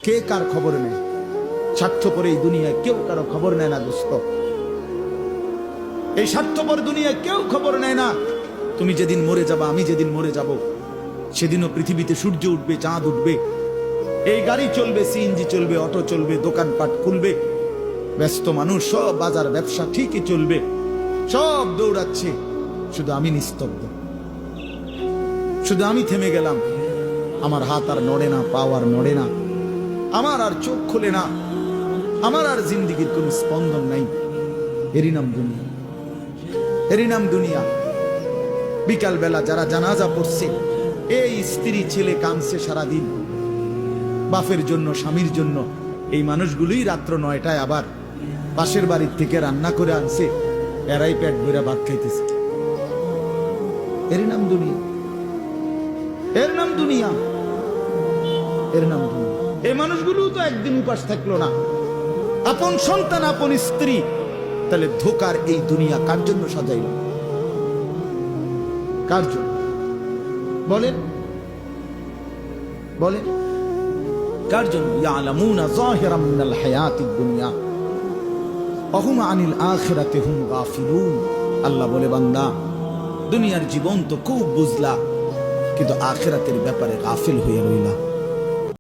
কে কার খবর নেয়? স্বার্থপর এই দুনিয়ায় কেউ কারো খবর নেয় না দোস্ত। এই স্বার্থপর দুনিয়ায় কেউ খবর নেয় না। তুমি যেদিন মরে যাবা, আমি যেদিন মরে যাব, সেদিনও পৃথিবীতে সূর্য উঠবে, চাঁদ উঠবে, এই গাড়ি চলবে, সিএনজি চলবে, অটো চলবে, দোকানপাট খুলবে, ব্যস্ত মানুষ সব বাজার ব্যবসা ঠিকই চলবে, সব দৌড়াচ্ছে, শুধু আমি নিস্তব্ধ, শুধু আমি থেমে গেলাম। আমার হাত আর নড়ে না, পা আর নড়ে না, আমার আর চোখ খুলে না, আমার আর জিন্দিগির কোন স্পন্দন নাই। এরই নাম দুনিয়া, এরই নাম দুনিয়া। বিকাল বেলা যারা জানাজা পড়ছে, এই স্ত্রী ছেলে কাঁদছে সারাদিন বাপের জন্য, স্বামীর জন্য, এই মানুষগুলোই রাত্র 9টায় আবার পাশের বাড়ির থেকে রান্না করে আনছে, এরাই পেট ভরে ভাত খাইতেছে। এর নাম দুনিয়া, এর নাম দুনিয়া, এর নাম দুনিয়া। এই মানুষগুলো তো একদিন উপাস থাকলো না, আপন সন্তান, আপন স্ত্রী। তাহলে ধোকার এই দুনিয়া কার জন্য সাজাইল? কার জন্য বলেন, বলেন কার জন্য? ইয়ালামুনা যাহিরাম মিনাল হায়াতিদ দুনিয়া ওয়া হুম আনিল আখিরাতি হুম গাফিলুন। আল্লাহ বলে, বান্দা, দুনিয়ার জীবন তো খুব বুঝলা, কিন্তু আখিরাতের ব্যাপারে গাফিল হয়ে রইলা।